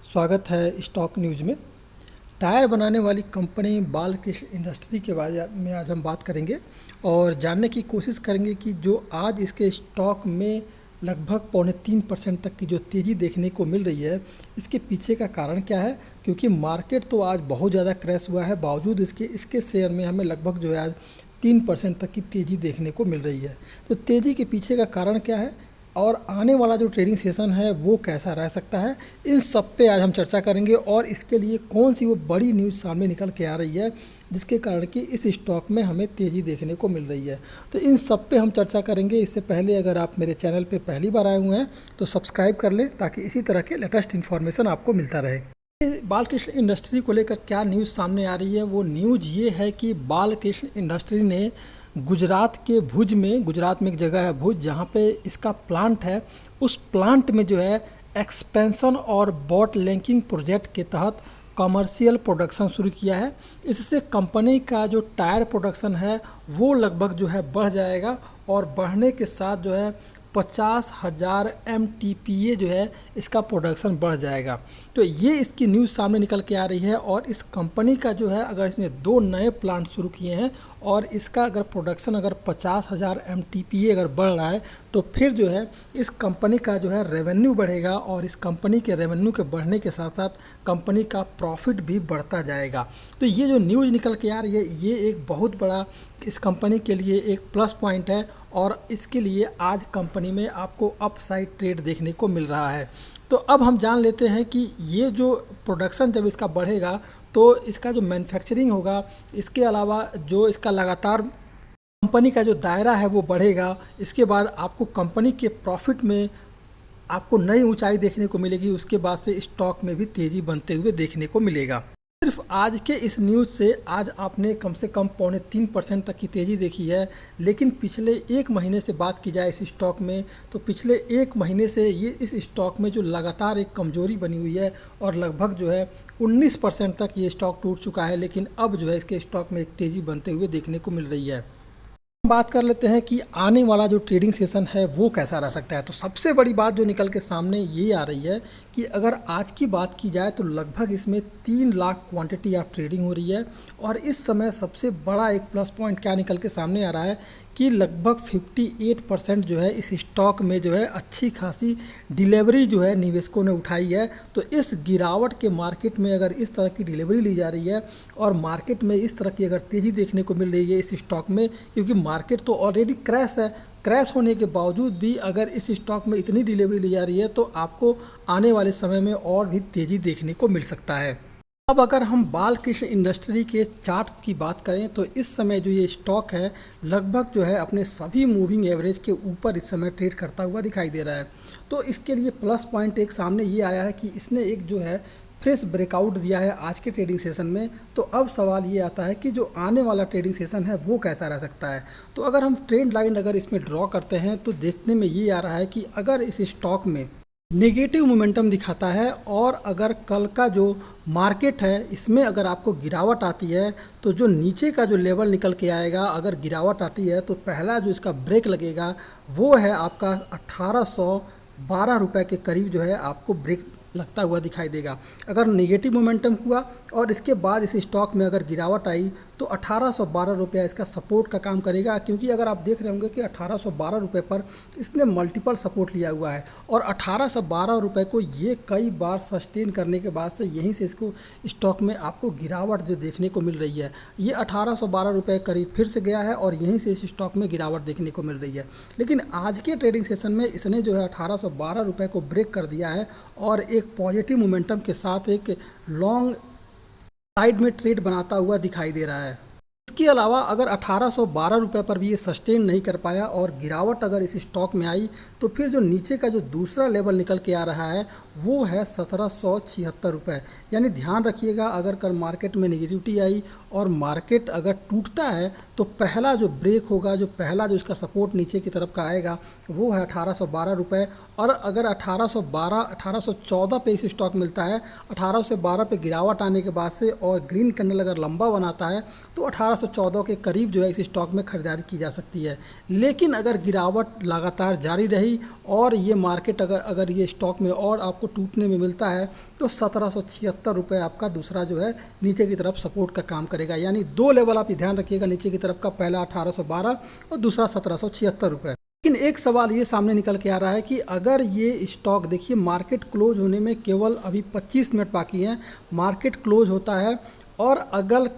स्वागत है stock news में। टायर बनाने वाली कंपनी बालकृष्ण इंडस्ट्री के बारे में आज हम बात करेंगे और जानने की कोशिश करेंगे कि जो आज इसके स्टॉक में लगभग 3.25% तक की जो तेज़ी देखने को मिल रही है, इसके पीछे का कारण क्या है। क्योंकि मार्केट तो आज बहुत ज़्यादा क्रैश हुआ है, बावजूद इसके शेयर में हमें लगभग जो है आज 3% तक की तेज़ी देखने को मिल रही है। तो तेज़ी के पीछे का कारण क्या है और आने वाला जो ट्रेडिंग सेशन है वो कैसा रह सकता है, इन सब पे आज हम चर्चा करेंगे। और इसके लिए कौन सी वो बड़ी न्यूज़ सामने निकल के आ रही है जिसके कारण कि इस स्टॉक में हमें तेज़ी देखने को मिल रही है, तो इन सब पे हम चर्चा करेंगे। इससे पहले अगर आप मेरे चैनल पे पहली बार आए हुए हैं तो सब्सक्राइब कर लें ताकि इसी तरह के लेटेस्ट इन्फॉर्मेशन आपको मिलता रहे। बालकृष्ण इंडस्ट्री को लेकर क्या न्यूज़ सामने आ रही है, वो न्यूज़ ये है कि बालकृष्ण इंडस्ट्री ने गुजरात के भुज में, गुजरात में एक जगह है भुज जहाँ पे इसका प्लांट है, उस प्लांट में जो है एक्सपेंशन और बॉटलिंकिंग प्रोजेक्ट के तहत कमर्शियल प्रोडक्शन शुरू किया है। इससे कंपनी का जो टायर प्रोडक्शन है वो लगभग जो है बढ़ जाएगा और बढ़ने के साथ जो है 50,000 MTPA जो है इसका प्रोडक्शन बढ़ जाएगा। तो ये इसकी न्यूज़ सामने निकल के आ रही है। और इस कंपनी का जो है अगर इसने 2 नए प्लांट शुरू किए हैं और इसका अगर प्रोडक्शन अगर 50,000 MTPA अगर बढ़ रहा है तो फिर जो है इस कंपनी का जो है रेवेन्यू बढ़ेगा और इस कंपनी के रेवेन्यू के बढ़ने के साथ साथ कंपनी का प्रॉफिट भी बढ़ता जाएगा। तो ये जो न्यूज़ निकल के आ रही है ये एक बहुत बड़ा इस कंपनी के लिए एक प्लस पॉइंट है और इसके लिए आज कंपनी में आपको अपसाइड ट्रेड देखने को मिल रहा है। तो अब हम जान लेते हैं कि ये जो प्रोडक्शन जब इसका बढ़ेगा तो इसका जो मैन्युफैक्चरिंग होगा, इसके अलावा जो इसका लगातार कंपनी का जो दायरा है वो बढ़ेगा। इसके बाद आपको कंपनी के प्रॉफिट में आपको नई ऊंचाई देखने को मिलेगी। उसके बाद से स्टॉक में भी तेज़ी बनते हुए देखने को मिलेगा। सिर्फ आज के इस न्यूज़ से आज आपने कम से कम 3.25% तक की तेज़ी देखी है, लेकिन पिछले एक महीने से बात की जाए इस स्टॉक में तो पिछले एक महीने से ये इस स्टॉक में जो लगातार एक कमजोरी बनी हुई है और लगभग जो है 19% तक ये स्टॉक टूट चुका है, लेकिन अब जो है इसके स्टॉक में एक तेज़ी बनते हुए देखने को मिल रही है। बात कर लेते हैं कि आने वाला जो ट्रेडिंग सेशन है वो कैसा रह सकता है। तो सबसे बड़ी बात जो निकल के सामने ये आ रही है कि अगर आज की बात की जाए तो लगभग इसमें 3 लाख क्वांटिटी ऑफ ट्रेडिंग हो रही है। और इस समय सबसे बड़ा एक प्लस पॉइंट क्या निकल के सामने आ रहा है कि लगभग 58% जो है इस स्टॉक में जो है अच्छी खासी डिलीवरी जो है निवेशकों ने उठाई है। तो इस गिरावट के मार्केट में अगर इस तरह की डिलीवरी ली जा रही है और मार्केट में इस तरह की अगर तेज़ी देखने को मिल रही है इस स्टॉक में, क्योंकि मार्केट तो ऑलरेडी क्रैश है, क्रैश होने के बावजूद भी अगर इस स्टॉक में इतनी डिलीवरी ली जा रही है तो आपको आने वाले समय में और भी तेज़ी देखने को मिल सकता है। अब अगर हम बालकृष्ण इंडस्ट्री के चार्ट की बात करें तो इस समय जो ये स्टॉक है लगभग जो है अपने सभी मूविंग एवरेज के ऊपर इस समय ट्रेड करता हुआ दिखाई दे रहा है। तो इसके लिए प्लस पॉइंट एक सामने ये आया है कि इसने एक जो है फ्रेश ब्रेकआउट दिया है आज के ट्रेडिंग सेशन में। तो अब सवाल ये आता है कि जो आने वाला ट्रेडिंग सेशन है वो कैसा रह सकता है। तो अगर हम ट्रेंड लाइन अगर इसमें ड्रॉ करते हैं तो देखने में ये आ रहा है कि अगर इस स्टॉक में नेगेटिव मोमेंटम दिखाता है और अगर कल का जो मार्केट है इसमें अगर आपको गिरावट आती है तो जो नीचे का जो लेवल निकल के आएगा, अगर गिरावट आती है तो पहला जो इसका ब्रेक लगेगा वो है आपका 1812 रुपये के करीब जो है आपको ब्रेक लगता हुआ दिखाई देगा। अगर नेगेटिव मोमेंटम हुआ और इसके बाद इस स्टॉक में अगर गिरावट आई तो 1812 रुपया इसका सपोर्ट का काम करेगा। क्योंकि अगर आप देख रहे होंगे कि 1812 रुपये पर इसने मल्टीपल सपोर्ट लिया हुआ है और 1812 रुपये को ये कई बार सस्टेन करने के बाद से यहीं से इसको स्टॉक में आपको गिरावट जो देखने को मिल रही है, ये 1812 रुपये करीब फिर से गया है और यहीं से इस स्टॉक में गिरावट देखने को मिल रही है। लेकिन आज के ट्रेडिंग सेशन में इसने जो है 1812 रुपये को ब्रेक कर दिया है और एक पॉजिटिव मोमेंटम के साथ एक लॉन्ग साइड में ट्रेड बनाता हुआ दिखाई दे रहा है। इसके अलावा अगर 1812 रुपये पर भी ये सस्टेन नहीं कर पाया और गिरावट अगर इस स्टॉक में आई तो फिर जो नीचे का जो दूसरा लेवल निकल के आ रहा है वो है 1776 रुपये। यानी ध्यान रखिएगा, अगर कल मार्केट में नेगेटिविटी आई और मार्केट अगर टूटता है तो पहला जो ब्रेक होगा, जो पहला जो इसका सपोर्ट नीचे की तरफ का आएगा वो है 1812 रुपये। और अगर 1814 पे इस स्टॉक मिलता है, 1812 पे गिरावट आने के बाद से और ग्रीन कैंडल अगर लंबा बनाता है तो 1814 के करीब जो है इस स्टॉक में खरीदारी की जा सकती है। लेकिन अगर गिरावट लगातार जारी रही और ये मार्केट अगर ये स्टॉक में और आपको टूटने में मिलता है तो 1776 रुपये आपका दूसरा जो है नीचे की तरफ सपोर्ट का काम करेगा। यानी दो लेवल आप ध्यान रखिएगा नीचे की तरफ का, पहला 1812 और दूसरा 1776 रुपये। लेकिन एक सवाल ये सामने निकल के आ रहा है कि अगर ये स्टॉक, देखिए मार्केट क्लोज होने में केवल अभी 25 मिनट बाकी हैं, मार्केट क्लोज होता है और अगर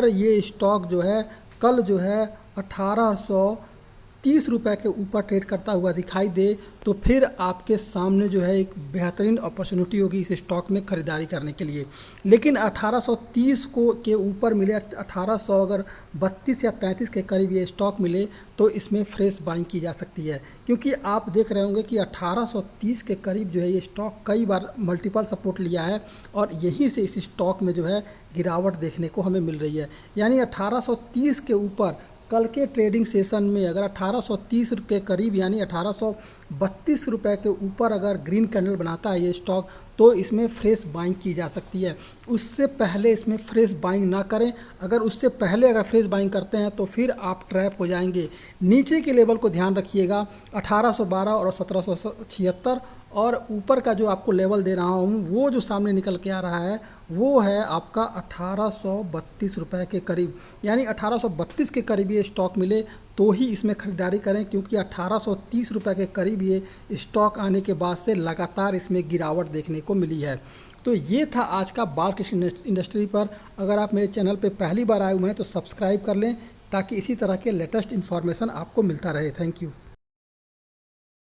ये स्टॉक जो है कल जो है 1830 रुपये के ऊपर ट्रेड करता हुआ दिखाई दे तो फिर आपके सामने जो है एक बेहतरीन अपॉर्चुनिटी होगी इस स्टॉक में ख़रीदारी करने के लिए। लेकिन 1830 को के ऊपर मिले, 1800 अगर 32 या 33 के करीब ये स्टॉक मिले तो इसमें फ्रेश बाइंग की जा सकती है, क्योंकि आप देख रहे होंगे कि 1830 के करीब जो है ये स्टॉक कई बार मल्टीपल सपोर्ट लिया है और यहीं से इस स्टॉक में जो है गिरावट देखने को हमें मिल रही है। यानी 1830 के ऊपर कल के ट्रेडिंग सेशन में अगर 1830 के करीब यानी 1832 रुपये के ऊपर अगर ग्रीन कैंडल बनाता है ये स्टॉक तो इसमें फ्रेश बाइंग की जा सकती है। उससे पहले इसमें फ्रेश बाइंग ना करें। अगर उससे पहले अगर फ्रेश बाइंग करते हैं तो फिर आप ट्रैप हो जाएंगे। नीचे के लेवल को ध्यान रखिएगा 1812 और 1776, और ऊपर का जो आपको लेवल दे रहा हूँ वो जो सामने निकल के आ रहा है वो है आपका 1832 रुपये के करीब। यानी 1832 के करीब ये स्टॉक मिले तो ही इसमें ख़रीदारी करें, क्योंकि 1830 रुपये के करीब ये स्टॉक आने के बाद से लगातार इसमें गिरावट देखने को मिली है। तो ये था आज का बालकृष्ण इंडस्ट्री पर। अगर आप मेरे चैनल पे पहली बार आए हुए हैं तो सब्सक्राइब कर लें ताकि इसी तरह के लेटेस्ट इन्फॉर्मेशन आपको मिलता रहे। Thank you.